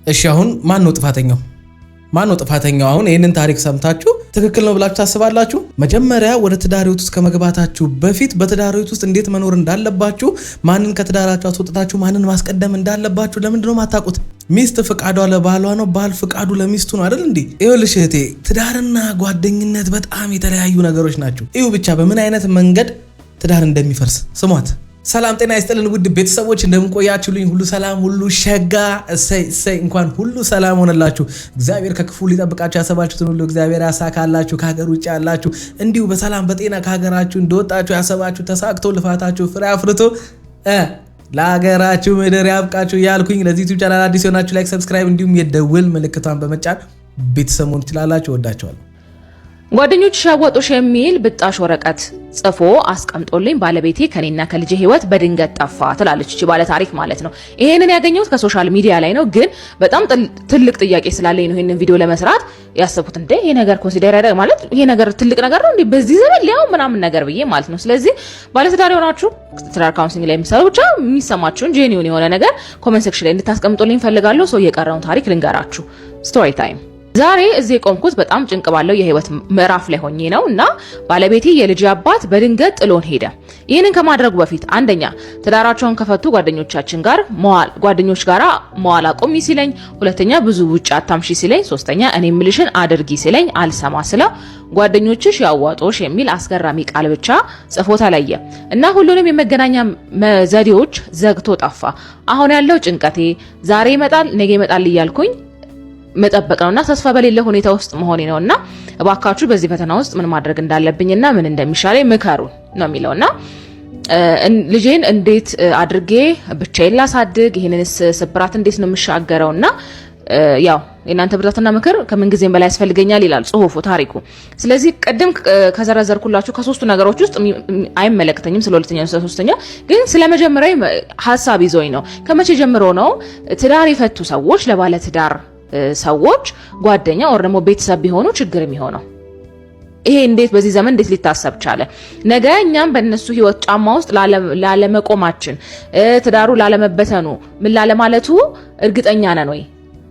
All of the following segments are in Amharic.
እሺ አሁን ማን ነው ጥፋተኛው? አሁን ይሄንን ታሪክ ሰምታችሁ ትክክል ነው ብላችሁ ታስባላችሁ? መጀመሪያ ወደ ትዳር ህይወት ውስጥ ከመግባታችሁ በፊት በትዳር ህይወት ውስጥ እንዴት መኖር እንዳለባችሁ፣ ማንን ከትዳራችሁ አስወጥታችሁ ማንን ማስቀደም እንዳለባችሁ ለምንድነው ማታውቁት? ሚስት ፍቃዷ ለባሏ ነው፣ ባል ፍቃዱ ለሚስቱ ነው አይደል እንዴ? ይኸውልሽ እህቴ፣ ትዳርና ጓደኝነት በጣም የተለያዩ ነገሮች ናቸው። ይኸው ብቻ በምን አይነት መንገድ ትዳር እንደሚፈርስ ስሟት። ሰላም ጤና ይስጥልን ውድ ቤተሰቦች፣ እንደምንቆያችሁልኝ ሁሉ ሰላም ሁሉ ሸጋ እሰይ እንኳን ሁሉ ሰላም ሆነላችሁ። እግዚአብሔር ከክፉ ሊጠብቃችሁ ያሰባችሁትን ሁሉ እግዚአብሔር ያሳካላችሁ። ከሀገር ውጭ ያላችሁ እንዲሁ በሰላም በጤና ከሀገራችሁ እንደወጣችሁ ያሰባችሁ ተሳክቶ ልፋታችሁ ፍሬ አፍርቶ ለሀገራችሁ ምድር ያብቃችሁ እያልኩኝ ለዚህ ዩቲዩብ ቻናል አዲስ ሆናችሁ ላይክ፣ ሰብስክራይብ እንዲሁም የደውል ምልክቷን በመጫን ቤተሰብ መሆን ትችላላችሁ። ወዳችኋለሁ። ጓደኞች ሻወጡሽ የሚል ብጣሽ ወረቀት ጽፎ አስቀምጦልኝ ባለቤቴ ከኔና ከልጄ ህይወት በድንገት ጠፋ ትላለች እቺ ባለ ታሪክ ማለት ነው። ይሄንን ያገኘሁት ከሶሻል ሚዲያ ላይ ነው፣ ግን በጣም ትልቅ ጥያቄ ስላለኝ ነው ይሄንን ቪዲዮ ለመስራት ያሰብኩት። እንዴ ይሄ ነገር ኮንሲደር ያደርግ ማለት ይሄ ነገር ትልቅ ነገር ነው እንዴ በዚህ ዘመን ሊያው ምናምን ነገር ብዬ ማለት ነው። ስለዚህ ባለትዳር የሆናችሁ ትዳር ካውንስሊንግ ላይ የሚሰሩ ብቻ የሚሰማችሁን ጄኒውን የሆነ ነገር ኮሜንት ሴክሽን ላይ እንድታስቀምጡልኝ ፈልጋለሁ። ሰው የቀረውን ታሪክ ልንገራችሁ። ስቶሪ ታይም። ዛሬ እዚህ ቆምኩት በጣም ጭንቅ ባለው የህይወት ምዕራፍ ላይ ሆኜ ነው እና ባለቤቴ የልጅ አባት በድንገት ጥሎን ሄደ። ይህንን ከማድረጉ በፊት አንደኛ ትዳራቸውን ከፈቱ ጓደኞች ጋራ መዋል አቁሚ ሲለኝ፣ ሁለተኛ ብዙ ውጭ አታምሺ ሲለኝ፣ ሶስተኛ እኔ ምልሽን አድርጊ ሲለኝ አልሰማ ስለው ጓደኞችሽ ያዋጦሽ የሚል አስገራሚ ቃል ብቻ ጽፎ ተለየ እና ሁሉንም የመገናኛ ዘዴዎች ዘግቶ ጠፋ። አሁን ያለው ጭንቀቴ ዛሬ ይመጣል ነገ ይመጣል እያልኩኝ መጠበቅ ነውና ተስፋ በሌለ ሁኔታ ውስጥ መሆኔ ነውና እባካችሁ በዚህ ፈተና ውስጥ ምን ማድረግ እንዳለብኝና ምን እንደሚሻለኝ ምከሩን ነው የሚለውና ልጄን እንዴት አድርጌ ብቻዬን ላሳድግ፣ ይሄንንስ ስብራት እንዴት ነው የምሻገረውና ያው የናንተ ብርታትና ምክር ከምን ጊዜም በላይ ያስፈልገኛል ይላል ጽሁፉ ታሪኩ። ስለዚህ ቀደም ከዘረዘርኩላችሁ ከሶስቱ ነገሮች ውስጥ አይመለከተኝም ስለሁለተኛው ስለሶስተኛው፣ ግን ስለመጀመሪያው ሐሳብ ይዞኝ ነው። ከመቼ ጀምሮ ነው ትዳር የፈቱ ሰዎች ለባለ ትዳር ሰዎች ጓደኛ ወር ደግሞ ቤተሰብ ቢሆኑ ችግር የሚሆነው? ይሄ እንዴት በዚህ ዘመን እንዴት ሊታሰብ ቻለ? ነገ እኛም በእነሱ ህይወት ጫማ ውስጥ ላለመቆማችን ትዳሩ ላለመበተኑ ምን ላለማለቱ እርግጠኛ ነን ወይ?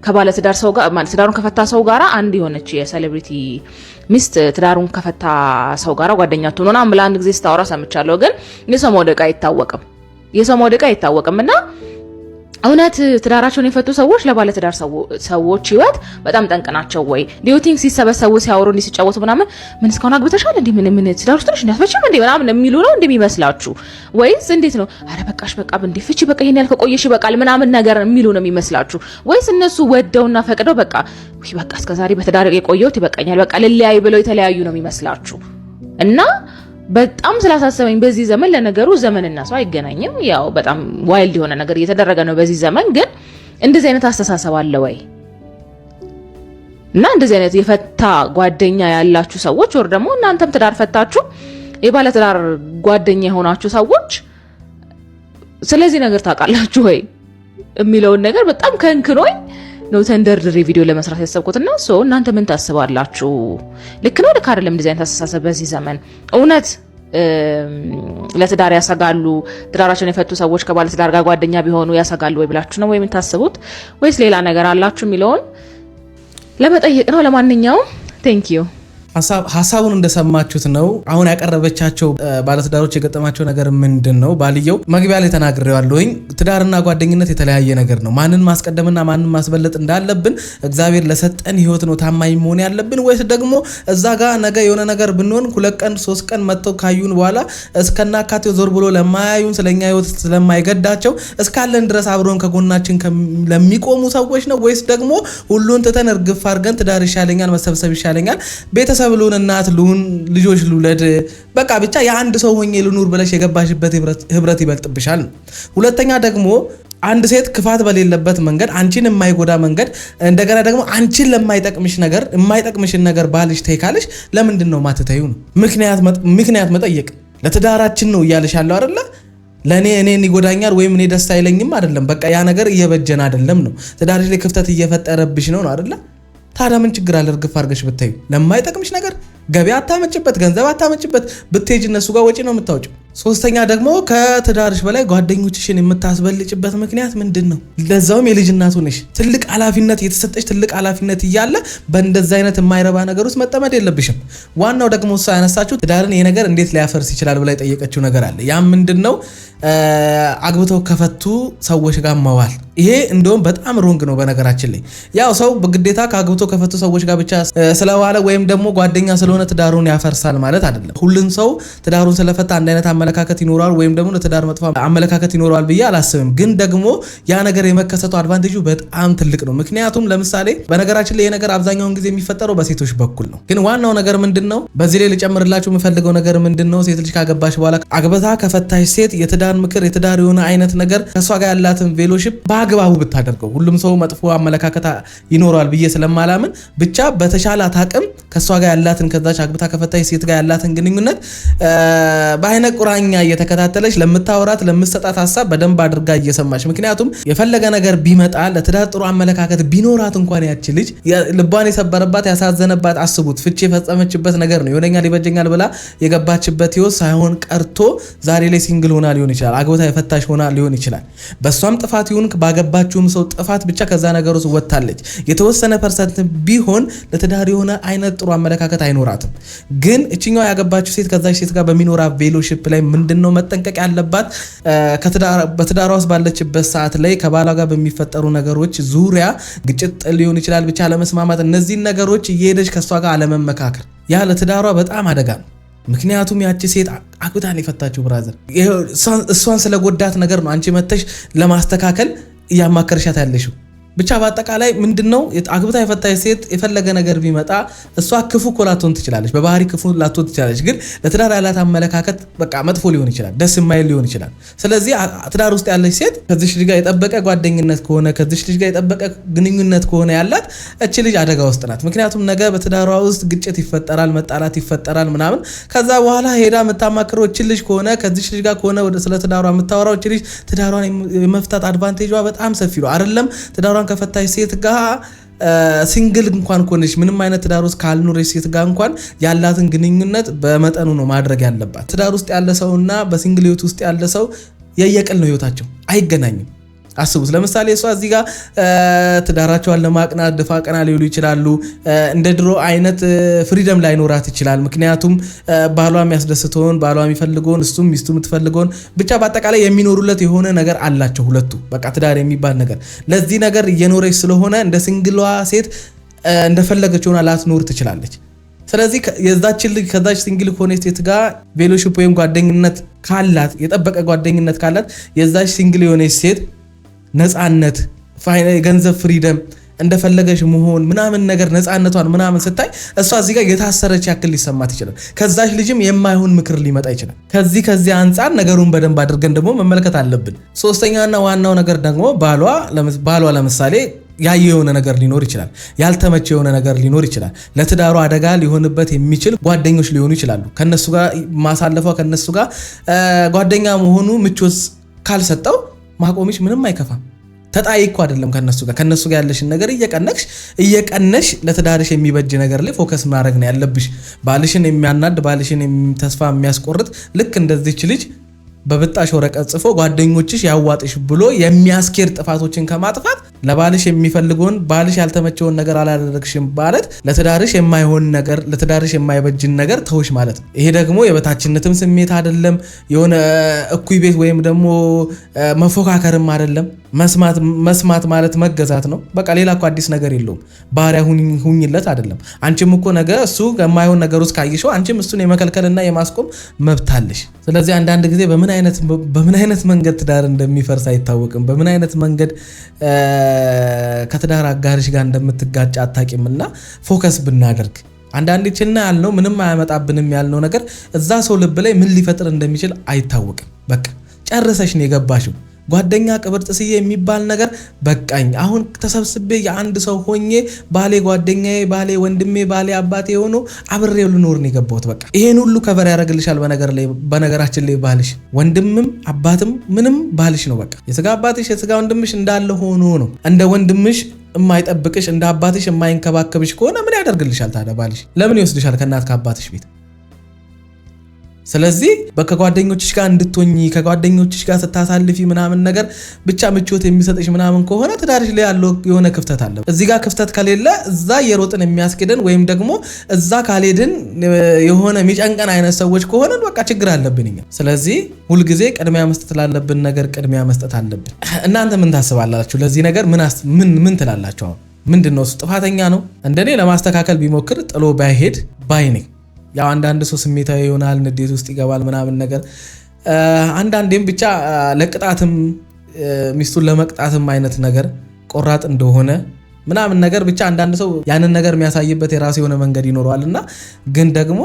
ከባለ ትዳር ሰው ጋር ማለት ትዳሩን ከፈታ ሰው ጋር አንድ የሆነች የሴሌብሪቲ ሚስት ትዳሩን ከፈታ ሰው ጋር ጓደኛ ትሆነና አምላ አንድ ጊዜ ስታወራ ሰምቻለሁ። ግን የሰው መውደቅ አይታወቅምና እውነት ትዳራቸውን የፈቱ ሰዎች ለባለ ትዳር ሰዎች ህይወት በጣም ጠንቅ ናቸው ወይ? ዲዩቲንግ ሲሰበሰቡ ሲያወሩ ሲጫወቱ ምናምን ምን እስካሁን አግብተሻል እንዴ ምን ትዳር ውስጥ ነሽ እንዴ እንዴ ምናምን የሚሉ ነው እንደሚመስላችሁ? ወይስ እንዴት ነው? አረ በቃሽ በቃ እንዴ ፍቺ በቃ ይሄን ያልከ ቆየሽ በቃል ምናምን ነገር የሚሉ ነው የሚመስላችሁ? ወይስ እነሱ ወደውና ፈቅደው በቃ እስከዛሬ በትዳር የቆየሁት ይበቃኛል በቃ ለለያይ ብለው የተለያዩ ነው የሚመስላችሁ? እና በጣም ስላሳሰበኝ በዚህ ዘመን ለነገሩ ዘመንና ሰው አይገናኝም። ያው በጣም ዋይልድ የሆነ ነገር እየተደረገ ነው በዚህ ዘመን። ግን እንደዚህ አይነት አስተሳሰብ አለ ወይ? እና እንደዚህ አይነት የፈታ ጓደኛ ያላችሁ ሰዎች ወር ደግሞ እናንተም ትዳር ፈታችሁ የባለ ትዳር ጓደኛ የሆናችሁ ሰዎች ስለዚህ ነገር ታውቃላችሁ ወይ የሚለውን ነገር በጣም ከንክኖኝ ነው ተንደርድሬ ቪዲዮ ለመስራት ያሰብኩትና እናንተ ምን ታስባላችሁ? ልክ ነው ልክ አይደለም? እንደዚህ አይነት አስተሳሰብ በዚህ ዘመን እውነት ለትዳር ያሰጋሉ? ትዳራቸውን የፈቱ ሰዎች ከባለ ትዳር ጋር ጓደኛ ቢሆኑ ያሰጋሉ ወይ ብላችሁ ነው ወይ ምን ታስቡት? ወይስ ሌላ ነገር አላችሁ የሚለውን ለመጠየቅ ነው። ለማንኛውም ቴንክ ዩ። ሐሳቡን እንደሰማችሁት ነው። አሁን ያቀረበቻቸው ባለትዳሮች የገጠማቸው ነገር ምንድነው? ባልየው መግቢያ ላይ ተናግሬዋለሁኝ። ትዳርና ጓደኝነት የተለያየ ነገር ነው። ማንን ማስቀደምና ማንን ማስበለጥ እንዳለብን እግዚአብሔር ለሰጠን ህይወት ነው ታማኝ መሆን ያለብን፣ ወይስ ደግሞ እዛ ጋር ነገ የሆነ ነገር ብንሆን 2 ቀን 3 ቀን መጥተው ካዩን በኋላ እስከናካቴው ዞር ብሎ ለማያዩን ስለኛ ህይወት ስለማይገዳቸው እስካለን ድረስ አብሮን ከጎናችን ለሚቆሙ ሰዎች ነው? ወይስ ደግሞ ሁሉን ትተን እርግፍ አድርገን ትዳር ይሻለኛል መሰብሰብ ይሻለኛል ቤተሰብ ልሁን እናት ልሁን ልጆች ልውለድ በቃ ብቻ የአንድ ሰው ሆኜ ልኑር ብለሽ የገባሽበት ህብረት ይበልጥብሻል? ሁለተኛ ደግሞ አንድ ሴት ክፋት በሌለበት መንገድ አንቺን የማይጎዳ መንገድ እንደገና ደግሞ አንቺን የማይጠቅምሽን ነገር ባልሽ ተይካለሽ ለምንድን ነው ማትተዩ ነው? ምክንያት መጠየቅ ለትዳራችን ነው እያልሽ ያለው አይደለ? ለኔ እኔን ይጎዳኛል ወይም እኔ ደስ አይለኝም አይደለም። በቃ ያ ነገር እየበጀን አይደለም ነው። ትዳርሽ ላይ ክፍተት እየፈጠረብሽ ነው አይደለ? ታዲያ ምን ችግር አለ? እርግፍ አድርገሽ ብታዩ ለማይጠቅምሽ ነገር ገበያ አታመጭበት፣ ገንዘብ አታመጭበት ብትሄጂ እነሱ ጋር ወጪ ነው የምታወጪው። ሶስተኛ ደግሞ ከትዳርሽ በላይ ጓደኞችሽን የምታስበልጭበት ምክንያት ምንድነው? ለዛውም የልጅ እናቱ ነሽ። ትልቅ ኃላፊነት የተሰጠሽ ትልቅ ኃላፊነት እያለ በእንደዛ አይነት የማይረባ ነገር ውስጥ መጠመድ የለብሽም። ዋናው ደግሞ እሷ ያነሳችሁ ትዳርን ይሄ ነገር እንዴት ሊያፈርስ ይችላል ብላ የጠየቀችው ነገር አለ። ያ ምንድነው? አግብተው ከፈቱ ሰዎች ጋር መዋል። ይሄ እንደውም በጣም ሮንግ ነው። በነገራችን ላይ ያው ሰው በግዴታ ከአግብቶ ከፈቱ ሰዎች ጋር ብቻ ስለዋለ ወይም ደግሞ ጓደኛ ስለሆነ ትዳሩን ያፈርሳል ማለት አይደለም። ሁሉም ሰው ትዳሩን ስለፈታ አንድ አይነት አመለካከት ይኖረዋል ወይም ደግሞ ለትዳር መጥፎ አመለካከት ይኖረዋል ብዬ አላስብም። ግን ደግሞ ያ ነገር የመከሰቱ አድቫንቴጁ በጣም ትልቅ ነው። ምክንያቱም ለምሳሌ በነገራችን ላይ ይሄ ነገር አብዛኛውን ጊዜ የሚፈጠረው በሴቶች በኩል ነው። ግን ዋናው ነገር ምንድነው? በዚህ ላይ ልጨምርላችሁ የምፈልገው ነገር ምንድነው? ሴት ልጅ ካገባሽ በኋላ አግብታ ከፈታሽ ሴት የትዳር ምክር የትዳር የሆነ አይነት ነገር ከሷ ጋር ያላትን ቬሎሺፕ በአግባቡ ብታደርገው። ሁሉም ሰው መጥፎ አመለካከት ይኖረዋል ብዬ ስለማላምን ብቻ በተሻላት አቅም ከሷ ጋር ያላትን ከዛች አግብታ ከፈታሽ ሴት ጋር ያላትን ግንኙነት በአይነ ቁራኛ እየተከታተለች ለምታወራት ለምትሰጣት ሀሳብ በደንብ አድርጋ እየሰማች። ምክንያቱም የፈለገ ነገር ቢመጣ ለትዳር ጥሩ አመለካከት ቢኖራት እንኳን ያቺ ልጅ ልቧን የሰበረባት ያሳዘነባት አስቡት፣ ፍቺ የፈጸመችበት ነገር ነው። ይሆነኛል ይበጀኛል ብላ የገባችበት ህይወት ሳይሆን ቀርቶ ዛሬ ላይ ሲንግል ሆና ሊሆን ይችላል፣ አግብታ የፈታሽ ሆና ሊሆን ይችላል። በሷም ጥፋት ይሁን ባገባችውም ሰው ጥፋት ብቻ ከዛ ነገር ውስጥ ወጣለች። የተወሰነ ፐርሰንት ቢሆን ለትዳር የሆነ አይነት ጥሩ አመለካከት አይኖራትም። ግን እችኛው ያገባችው ሴት ከዛች ሴት ጋር በሚኖራ ቬሎሺፕ ላይ ምንድነው መጠንቀቅ ያለባት? በትዳሯ ውስጥ ባለችበት ሰዓት ላይ ከባሏ ጋር በሚፈጠሩ ነገሮች ዙሪያ ግጭት ሊሆን ይችላል፣ ብቻ አለመስማማት፣ እነዚህን ነገሮች እየሄደች ከሷ ጋር አለመመካከር፣ ያ ለትዳሯ በጣም አደጋ ነው። ምክንያቱም ያቺ ሴት አግብታን የፈታችው ብራዘር እሷን ስለጎዳት ነገር ነው አንቺ መተሽ ለማስተካከል እያማከርሻት ያለሽው። ብቻ በአጠቃላይ ምንድነው አግብታ የፈታች ሴት የፈለገ ነገር ቢመጣ እሷ ክፉ እኮ ላትሆን ትችላለች፣ በባህሪ ክፉ ላትሆን ትችላለች። ግን ለትዳር ያላት አመለካከት በቃ መጥፎ ሊሆን ይችላል፣ ደስ የማይል ሊሆን ይችላል። ስለዚህ ትዳር ውስጥ ያለች ሴት ከዚህ ልጅ ጋር የጠበቀ ጓደኝነት ከሆነ ከዚህ ልጅ ጋር የጠበቀ ግንኙነት ከሆነ ያላት እቺ ልጅ አደጋ ውስጥ ናት። ምክንያቱም ነገ በትዳሯ ውስጥ ግጭት ይፈጠራል፣ መጣላት ይፈጠራል ምናምን። ከዛ በኋላ ሄዳ የምታማክረው እቺ ልጅ ከሆነ ከዚህ ልጅ ጋር ከሆነ ወደ ስለ ትዳሯ የምታወራው እቺ ልጅ ትዳሯን የመፍታት አድቫንቴጇ በጣም ሰፊ ነው። አይደለም ትዳሯን ከፈታች ሴት ጋር ሲንግል እንኳን ኮነሽ ምንም አይነት ትዳር ውስጥ ካልኖረች ሴት ጋር እንኳን ያላትን ግንኙነት በመጠኑ ነው ማድረግ ያለባት። ትዳር ውስጥ ያለ ሰውና በሲንግል ህይወት ውስጥ ያለ ሰው የየቅል ነው ህይወታቸው፣ አይገናኝም። አስቡት። ለምሳሌ እሷ እዚህ ጋር ትዳራቸውን ለማቅናት ደፋ ቀና ሊሉ ይችላሉ። እንደ ድሮ አይነት ፍሪደም ላይኖራት ይችላል። ምክንያቱም ባሏ የሚያስደስተውን ባሏ የሚፈልገውን እሱም ሚስቱ የምትፈልገውን ብቻ በአጠቃላይ የሚኖሩለት የሆነ ነገር አላቸው ሁለቱ። በቃ ትዳር የሚባል ነገር ለዚህ ነገር እየኖረች ስለሆነ እንደ ሲንግሏ ሴት እንደፈለገች ሆና ላትኖር ትችላለች። ስለዚህ የዛችን ልጅ ከዛች ሲንግል ከሆነች ሴት ጋር ቬሎሺፕ ወይም ጓደኝነት ካላት የጠበቀ ጓደኝነት ካላት የዛች ሲንግል የሆነች ሴት ነፃነት፣ የገንዘብ ፍሪደም፣ እንደፈለገሽ መሆን ምናምን ነገር ነፃነቷን ምናምን ስታይ እሷ እዚህ ጋር የታሰረች ያክል ሊሰማት ይችላል። ከዛች ልጅም የማይሆን ምክር ሊመጣ ይችላል። ከዚህ አንጻር ነገሩን በደንብ አድርገን ደግሞ መመልከት አለብን። ሶስተኛና ዋናው ነገር ደግሞ ባሏ ለምሳሌ ያየ የሆነ ነገር ሊኖር ይችላል፣ ያልተመቸ የሆነ ነገር ሊኖር ይችላል። ለትዳሩ አደጋ ሊሆንበት የሚችል ጓደኞች ሊሆኑ ይችላሉ። ከነሱ ጋር ማሳለፏ ከነሱ ጋር ጓደኛ መሆኑ ምቾት ካልሰጠው ማቆምሽ ምንም አይከፋም። ተጣይ እኮ አይደለም ከነሱ ጋር ያለሽን ነገር እየቀነሽ ለትዳርሽ የሚበጅ ነገር ላይ ፎከስ ማድረግ ነው ያለብሽ። ባልሽን የሚያናድ ባልሽን ተስፋ የሚያስቆርጥ ልክ እንደዚህች ልጅ በብጣሽ ወረቀት ጽፎ ጓደኞችሽ ያዋጥሽ ብሎ የሚያስኬድ ጥፋቶችን ከማጥፋት ለባልሽ የሚፈልገውን ባልሽ ያልተመቸውን ነገር አላደረግሽም ማለት ለትዳርሽ የማይሆን ነገር ለትዳርሽ የማይበጅን ነገር ተውሽ ማለት ነው። ይሄ ደግሞ የበታችነትም ስሜት አይደለም፣ የሆነ እኩይ ቤት ወይም ደግሞ መፎካከርም አይደለም። መስማት ማለት መገዛት ነው። በቃ ሌላ እኮ አዲስ ነገር የለውም። ባሪያ ሁኝለት አይደለም። አንቺም እኮ ነገ እሱ የማይሆን ነገር ውስጥ ካየሽው አንቺም እሱን የመከልከልና የማስቆም መብት አለሽ። ስለዚህ አንዳንድ ጊዜ በምን አይነት መንገድ ትዳር እንደሚፈርስ አይታወቅም። በምን አይነት መንገድ ከትዳር አጋርሽ ጋር እንደምትጋጭ አታቂምና ፎከስ ብናደርግ አንዳንዴ ችና ያልነው ምንም አያመጣብንም ያልነው ነገር እዛ ሰው ልብ ላይ ምን ሊፈጥር እንደሚችል አይታወቅም። በቃ ጨርሰሽ ነው የገባሽው። ጓደኛ ቅብርጥስዬ የሚባል ነገር በቃኝ። አሁን ተሰብስቤ የአንድ ሰው ሆኜ ባሌ ጓደኛዬ፣ ባሌ ወንድሜ፣ ባሌ አባቴ ሆኖ አብሬው ልኖር ነው የገባሁት። በቃ ይሄን ሁሉ ከቨር ያደርግልሻል። በነገራችን ላይ ባልሽ ወንድምም አባትም ምንም ባልሽ ነው። በቃ የስጋ አባትሽ የስጋ ወንድምሽ እንዳለ ሆኖ ነው። እንደ ወንድምሽ የማይጠብቅሽ እንደ አባትሽ የማይንከባከብሽ ከሆነ ምን ያደርግልሻል ታዲያ? ባልሽ ለምን ይወስድሻል ከእናት ከአባትሽ ቤት? ስለዚህ ከጓደኞችሽ ጋር እንድትሆኚ ከጓደኞችሽ ጋር ስታሳልፊ ምናምን ነገር ብቻ ምቾት የሚሰጥሽ ምናምን ከሆነ ትዳርሽ ላይ ያለው የሆነ ክፍተት አለ። እዚህ ጋር ክፍተት ከሌለ እዛ የሮጥን የሚያስኬደን ወይም ደግሞ እዛ ካልሄድን የሆነ የሚጨንቀን አይነት ሰዎች ከሆነ በቃ ችግር አለብን እኛ። ስለዚህ ሁልጊዜ ቅድሚያ መስጠት ላለብን ነገር ቅድሚያ መስጠት አለብን። እናንተ ምን ታስባላችሁ? ለዚህ ነገር ምን ትላላችሁ? አሁን ምንድነው ጥፋተኛ ነው? እንደኔ ለማስተካከል ቢሞክር ጥሎ ባይሄድ ባይ ነኝ። ያው አንዳንድ ሰው ስሜታዊ ይሆናል፣ ንዴት ውስጥ ይገባል ምናምን ነገር አንዳንዴም ብቻ ለቅጣትም ሚስቱን ለመቅጣትም አይነት ነገር ቆራጥ እንደሆነ ምናምን ነገር ብቻ አንዳንድ ሰው ያንን ነገር የሚያሳይበት የራሱ የሆነ መንገድ ይኖረዋልና ግን ደግሞ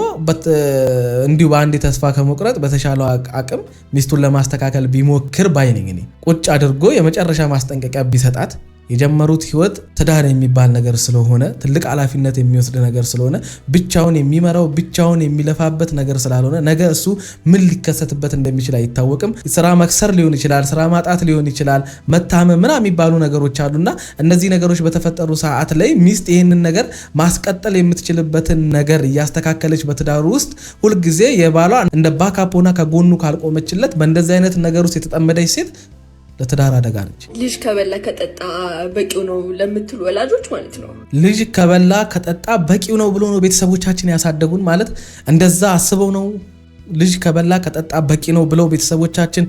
እንዲሁ በአንዴ ተስፋ ከመቁረጥ በተሻለው አቅም ሚስቱን ለማስተካከል ቢሞክር ባይ ነኝ እኔ። ቁጭ አድርጎ የመጨረሻ ማስጠንቀቂያ ቢሰጣት የጀመሩት ህይወት ትዳር የሚባል ነገር ስለሆነ ትልቅ ኃላፊነት የሚወስድ ነገር ስለሆነ ብቻውን የሚመራው ብቻውን የሚለፋበት ነገር ስላልሆነ ነገ እሱ ምን ሊከሰትበት እንደሚችል አይታወቅም። ስራ መክሰር ሊሆን ይችላል፣ ስራ ማጣት ሊሆን ይችላል፣ መታመም ምናምን የሚባሉ ነገሮች አሉና እነዚህ ነገሮች በተፈጠሩ ሰዓት ላይ ሚስት ይህንን ነገር ማስቀጠል የምትችልበትን ነገር እያስተካከለች በትዳሩ ውስጥ ሁልጊዜ የባሏ እንደ ባካፕ ሆና ከጎኑ ካልቆመችለት በእንደዚህ አይነት ነገር ውስጥ የተጠመደች ሴት ለትዳር አደጋ ነች። ልጅ ከበላ ከጠጣ በቂው ነው ለምትሉ ወላጆች ማለት ነው። ልጅ ከበላ ከጠጣ በቂው ነው ብሎ ነው ቤተሰቦቻችን ያሳደጉን ማለት እንደዛ አስበው ነው። ልጅ ከበላ ከጠጣ በቂ ነው ብለው ቤተሰቦቻችን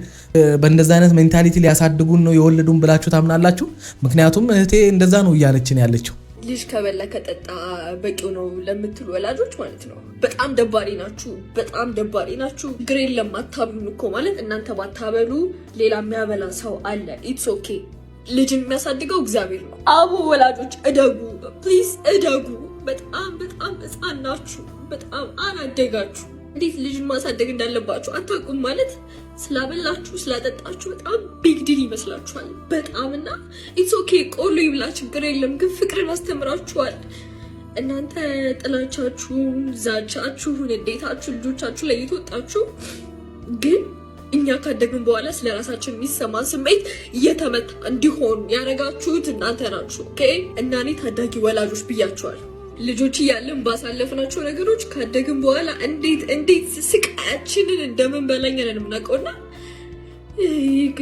በእንደዛ አይነት ሜንታሊቲ ሊያሳድጉን ነው የወለዱን ብላችሁ ታምናላችሁ? ምክንያቱም እህቴ እንደዛ ነው እያለችን ያለችው። ልጅ ከበላ ከጠጣ በቂው ነው ለምትሉ ወላጆች ማለት ነው። በጣም ደባሪ ናችሁ፣ በጣም ደባሪ ናችሁ። ግሬ ለማታብሉን እኮ ማለት እናንተ ባታበሉ ሌላ የሚያበላ ሰው አለ። ኢትስ ኦኬ። ልጅን የሚያሳድገው እግዚአብሔር ነው። አቡ ወላጆች እደጉ፣ ፕሊዝ እደጉ። በጣም በጣም ሕፃን ናችሁ፣ በጣም አላደጋችሁ። እንዴት ልጅን ማሳደግ እንዳለባችሁ አታውቁም ማለት ስላበላችሁ ስላጠጣችሁ በጣም ቢግ ዲል ይመስላችኋል። በጣምና ኢትስ ኦኬ ቆሎ ይብላ ችግር የለም ግን ፍቅርን አስተምራችኋል። እናንተ ጥላቻችሁን፣ ዛቻችሁን፣ እንዴታችሁ ልጆቻችሁ ላይ የተወጣችሁ ግን እኛ ካደግን በኋላ ስለ ራሳችን የሚሰማን ስሜት እየተመታ እንዲሆን ያደረጋችሁት እናንተ ናችሁ። ኦኬ እና እኔ ታዳጊ ወላጆች ብያችኋል። ልጆች እያለን ባሳለፍናቸው ነገሮች ካደግን በኋላ እንዴት ስቃያችንን እንደምንበላኝ ነን የምናውቀውና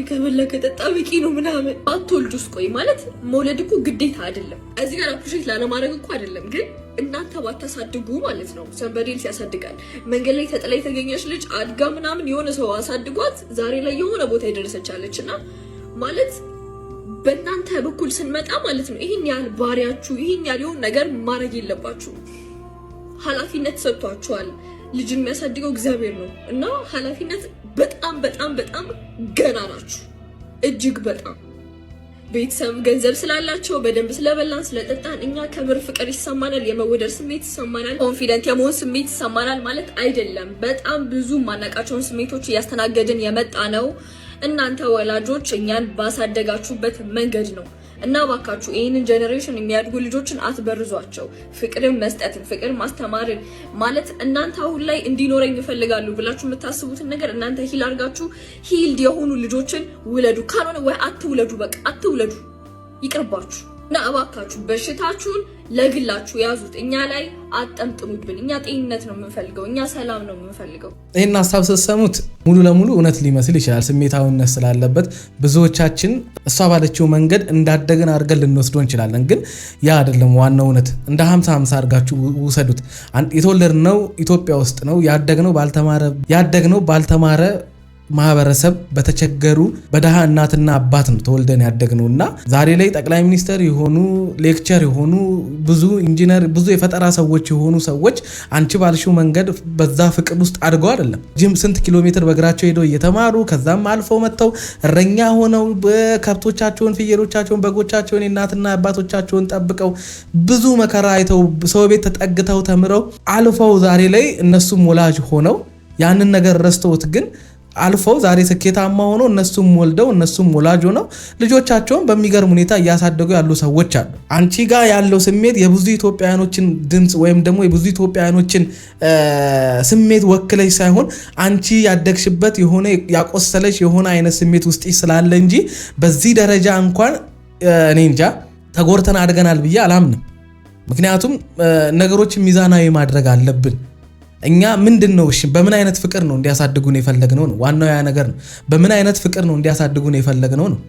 ከበላ ከጠጣ በቂ ነው ምናምን አትወልጁስ። ቆይ ማለት መውለድ እኮ ግዴታ አይደለም። እዚህ ጋር አፕሪሼት ላለማድረግ እኮ አይደለም፣ ግን እናንተ ባታሳድጉ ማለት ነው። ሰንበዴል ሲያሳድጋል መንገድ ላይ ተጥላ የተገኘች ልጅ አድጋ ምናምን የሆነ ሰው አሳድጓት ዛሬ ላይ የሆነ ቦታ የደረሰቻለች እና ማለት በእናንተ በኩል ስንመጣ ማለት ነው ይህን ያህል ባሪያችሁ ይህን ያህል የሆነ ነገር ማድረግ የለባችሁ። ኃላፊነት ሰጥቷችኋል። ልጅን የሚያሳድገው እግዚአብሔር ነው እና ኃላፊነት በጣም በጣም በጣም ገና ናችሁ። እጅግ በጣም ቤተሰብ ገንዘብ ስላላቸው በደንብ ስለበላን ስለጠጣን እኛ ከምር ፍቅር ይሰማናል፣ የመወደድ ስሜት ይሰማናል፣ ኮንፊደንት የመሆን ስሜት ይሰማናል ማለት አይደለም። በጣም ብዙ ማናቃቸውን ስሜቶች እያስተናገድን የመጣ ነው። እናንተ ወላጆች እኛን ባሳደጋችሁበት መንገድ ነው እና ባካችሁ ይህንን ጀኔሬሽን የሚያድጉ ልጆችን አትበርዟቸው። ፍቅርን መስጠትን፣ ፍቅር ማስተማርን ማለት እናንተ አሁን ላይ እንዲኖረኝ ይፈልጋሉ ብላችሁ የምታስቡትን ነገር እናንተ ሂል አድርጋችሁ ሂልድ የሆኑ ልጆችን ውለዱ። ካልሆነ ወይ አትውለዱ፣ በቃ አትውለዱ፣ ይቅርባችሁ። እና እባካችሁ በሽታችሁን ለግላችሁ ያዙት። እኛ ላይ አጠምጥሙብን። እኛ ጤንነት ነው የምንፈልገው፣ እኛ ሰላም ነው የምንፈልገው። ይህን ሀሳብ ስትሰሙት ሙሉ ለሙሉ እውነት ሊመስል ይችላል፣ ስሜታዊነት ስላለበት ብዙዎቻችን እሷ ባለችው መንገድ እንዳደግን አድርገን ልንወስዶ እንችላለን። ግን ያ አይደለም ዋናው እውነት። እንደ 50-50 አድርጋችሁ ውሰዱት። የተወለድነው ኢትዮጵያ ውስጥ ነው፣ ያደግነው ባልተማረ ማህበረሰብ በተቸገሩ በደሃ እናትና አባት ነው ተወልደን ያደግነው እና ዛሬ ላይ ጠቅላይ ሚኒስተር የሆኑ ሌክቸር የሆኑ ብዙ ኢንጂነር ብዙ የፈጠራ ሰዎች የሆኑ ሰዎች አንቺ ባልሽው መንገድ በዛ ፍቅር ውስጥ አድገው አይደለም ስንት ኪሎ ሜትር በእግራቸው ሄደው እየተማሩ ከዛም አልፈው መጥተው እረኛ ሆነው በከብቶቻቸውን፣ ፍየሎቻቸውን፣ በጎቻቸውን እናትና አባቶቻቸውን ጠብቀው ብዙ መከራ አይተው ሰው ቤት ተጠግተው ተምረው አልፈው ዛሬ ላይ እነሱም ወላጅ ሆነው ያንን ነገር ረስተውት ግን አልፈው ዛሬ ስኬታማ ሆነው እነሱም ወልደው እነሱም ወላጅ ሆነው ልጆቻቸውን በሚገርም ሁኔታ እያሳደጉ ያሉ ሰዎች አሉ። አንቺ ጋር ያለው ስሜት የብዙ ኢትዮጵያውያኖችን ድምጽ ወይም ደግሞ የብዙ ኢትዮጵያውያኖችን ስሜት ወክለሽ ሳይሆን አንቺ ያደግሽበት የሆነ ያቆሰለሽ የሆነ አይነት ስሜት ውስጥ ስላለ እንጂ በዚህ ደረጃ እንኳን እኔ እንጃ ተጎርተን አድገናል ብዬ አላምንም። ምክንያቱም ነገሮችን ሚዛናዊ ማድረግ አለብን። እኛ ምንድነው እሺ በምን አይነት ፍቅር ነው እንዲያሳድጉን የፈለግነው ነው ዋናው ያ ነገር ነው። በምን አይነት ፍቅር ነው እንዲያሳድጉን የፈለግነው ነው።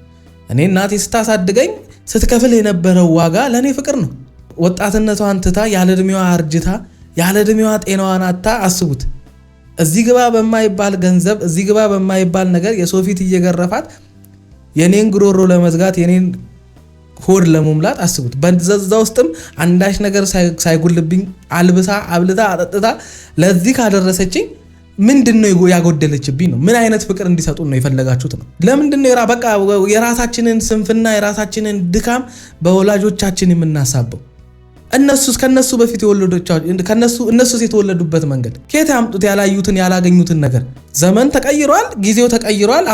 እኔ እናቴ ስታሳድገኝ ስትከፍል የነበረው ዋጋ ለኔ ፍቅር ነው። ወጣትነቷን ትታ ያለ እድሜዋ አርጅታ ያለ እድሜዋ ጤናዋን አጣ አስቡት። እዚህ ግባ በማይባል ገንዘብ እዚህ ግባ በማይባል ነገር የሰው ፊት እየገረፋት የኔን ጉሮሮ ለመዝጋት የኔን ሆድ ለመሙላት አስቡት። በዛ ውስጥም አንዳች ነገር ሳይጉልብኝ አልብሳ አብልታ አጠጥታ ለዚህ ካደረሰችኝ ምንድነው ያጎደለችብኝ ነው? ምን አይነት ፍቅር እንዲሰጡን ነው የፈለጋችሁት ነው? ለምንድነው በቃ የራሳችንን ስንፍና የራሳችንን ድካም በወላጆቻችን የምናሳበው? ከነሱ በፊት እነሱስ የተወለዱበት መንገድ ከየት ያምጡት? ያላዩትን ያላገኙትን ነገር። ዘመን ተቀይሯል፣ ጊዜው ተቀይሯል።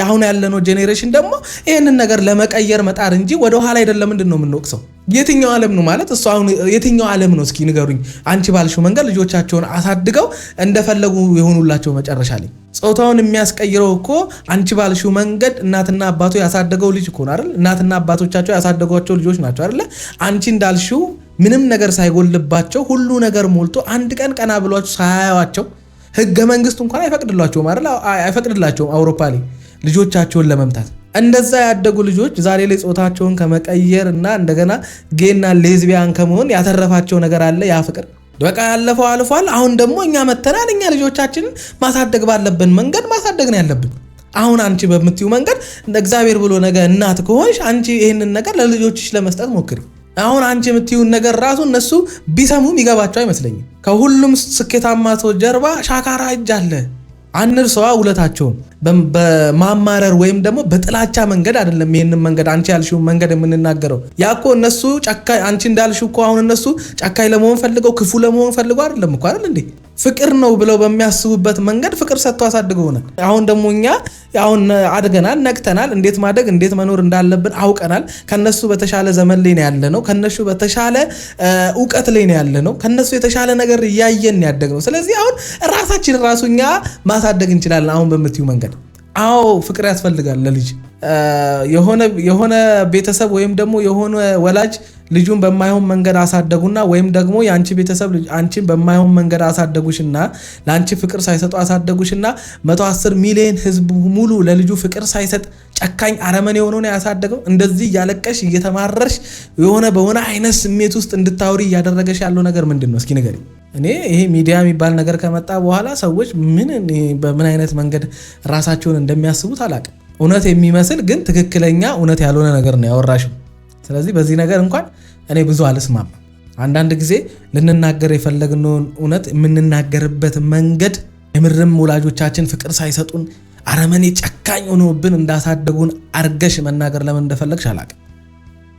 አሁን ያለነው ጄኔሬሽን ደግሞ ይሄንን ነገር ለመቀየር መጣር እንጂ ወደ ኋላ አይደለም። ምንድነው የምንወቅሰው? የትኛው ዓለም ነው ማለት እሱ? አሁን የትኛው ዓለም ነው እስኪ ንገሩኝ። አንቺ ባልሽው መንገድ ልጆቻቸውን አሳድገው እንደፈለጉ የሆኑላቸው መጨረሻ ላይ ጾታውን የሚያስቀይረው እኮ አንቺ ባልሽው መንገድ እናትና አባቱ ያሳደገው ልጅ እኮ ነው አይደል? እናትና አባቶቻቸው ያሳደጓቸው ልጆች ናቸው አይደል? አንቺ እንዳልሽው ምንም ነገር ሳይጎልባቸው ሁሉ ነገር ሞልቶ አንድ ቀን ቀና ብሏቸው ሳያዩዋቸው ህገ መንግስቱ እንኳን አይፈቅድላቸውም አይደል? አይፈቅድላቸውም አውሮፓ ላይ ልጆቻቸውን ለመምታት። እንደዛ ያደጉ ልጆች ዛሬ ላይ ጾታቸውን ከመቀየር እና እንደገና ጌና ሌዝቢያን ከመሆን ያተረፋቸው ነገር አለ? ያ ፍቅር በቃ ያለፈው አልፏል። አሁን ደግሞ እኛ መተናል። እኛ ልጆቻችንን ማሳደግ ባለብን መንገድ ማሳደግ ነው ያለብን። አሁን አንቺ በምትዩ መንገድ እግዚአብሔር ብሎ ነገ እናት ከሆንሽ አንቺ ይሄንን ነገር ለልጆችሽ ለመስጠት ሞክሪ። አሁን አንቺ የምትዩን ነገር ራሱ እነሱ ቢሰሙም ይገባቸው አይመስለኝም። ከሁሉም ስኬታማ ሰው ጀርባ ሻካራ እጅ አለ። አንርሰዋ ውለታቸውን በማማረር ወይም ደግሞ በጥላቻ መንገድ አይደለም። ይሄንን መንገድ አንቺ ያልሽው መንገድ የምንናገረው ያኮ እነሱ ጨካኝ አንቺ እንዳልሽው እኮ አሁን እነሱ ጨካኝ ለመሆን ፈልገው ክፉ ለመሆን ፈልገው አይደለም እኮ አይደል እንዴ? ፍቅር ነው ብለው በሚያስቡበት መንገድ ፍቅር ሰጥቶ አሳድገውናል። አሁን ደግሞ እኛ አሁን አድገናል፣ ነቅተናል። እንዴት ማደግ እንዴት መኖር እንዳለብን አውቀናል። ከነሱ በተሻለ ዘመን ላይ ነው ያለነው። ከነሱ በተሻለ ዕውቀት ላይ ነው ያለነው። ከነሱ የተሻለ ነገር እያየን ያደግነው። ስለዚህ አሁን ራሳችን ራሱኛ ማሳደግ እንችላለን። አሁን በምትዩ መንገድ አዎ ፍቅር ያስፈልጋል ለልጅ የሆነ ቤተሰብ ወይም ደግሞ የሆነ ወላጅ ልጁን በማይሆን መንገድ አሳደጉና ወይም ደግሞ የአንቺ ቤተሰብ አንቺን በማይሆን መንገድ አሳደጉሽና ለአንቺ ፍቅር ሳይሰጡ አሳደጉሽና 110 ሚሊዮን ህዝብ ሙሉ ለልጁ ፍቅር ሳይሰጥ ጨካኝ አረመኔ ሆኖ ነው ያሳደገው። እንደዚህ እያለቀሽ እየተማረርሽ በሆነ አይነት ስሜት ውስጥ እንድታወሪ እያደረገሽ ያለው ነገር ምንድነው? እስኪ ንገሪ። እኔ ይሄ ሚዲያ የሚባል ነገር ከመጣ በኋላ ሰዎች በምን አይነት መንገድ ራሳቸውን እንደሚያስቡት አላውቅም። እውነት የሚመስል ግን ትክክለኛ እውነት ያልሆነ ነገር ነው ያወራሽው። ስለዚህ በዚህ ነገር እንኳን እኔ ብዙ አልስማም። አንዳንድ ጊዜ ልንናገር የፈለግነውን እውነት የምንናገርበት መንገድ የምርም ወላጆቻችን ፍቅር ሳይሰጡን አረመኔ ጨካኝ ሆኖብን እንዳሳደጉን አርገሽ መናገር ለምን እንደፈለግሽ አላውቅም።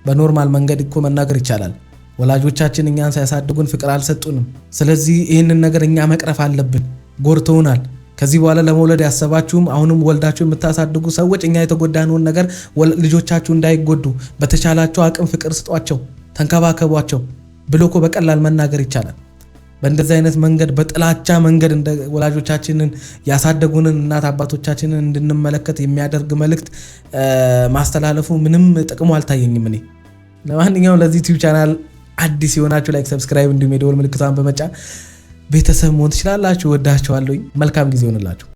በኖርማል መንገድ እኮ መናገር ይቻላል። ወላጆቻችን እኛን ሳያሳድጉን ፍቅር አልሰጡንም። ስለዚህ ይህንን ነገር እኛ መቅረፍ አለብን። ጎርተውናል። ከዚህ በኋላ ለመውለድ ያሰባችሁም አሁንም ወልዳችሁ የምታሳድጉ ሰዎች እኛ የተጎዳነውን ነገር ልጆቻችሁ እንዳይጎዱ በተቻላቸው አቅም ፍቅር ስጧቸው፣ ተንከባከቧቸው ብሎ እኮ በቀላል መናገር ይቻላል። በእንደዚህ አይነት መንገድ በጥላቻ መንገድ እንደ ወላጆቻችንን ያሳደጉንን እናት አባቶቻችንን እንድንመለከት የሚያደርግ መልእክት ማስተላለፉ ምንም ጥቅሙ አልታየኝም እኔ። ለማንኛውም ለዚህ ዩቲዩብ ቻናል አዲስ የሆናችሁ ላይክ፣ ሰብስክራይብ እንዲሁም የደወል ምልክቷን በመጫን ቤተሰብ መሆን ትችላላችሁ። ወዳችኋለሁ። መልካም ጊዜ ይሆንላችሁ።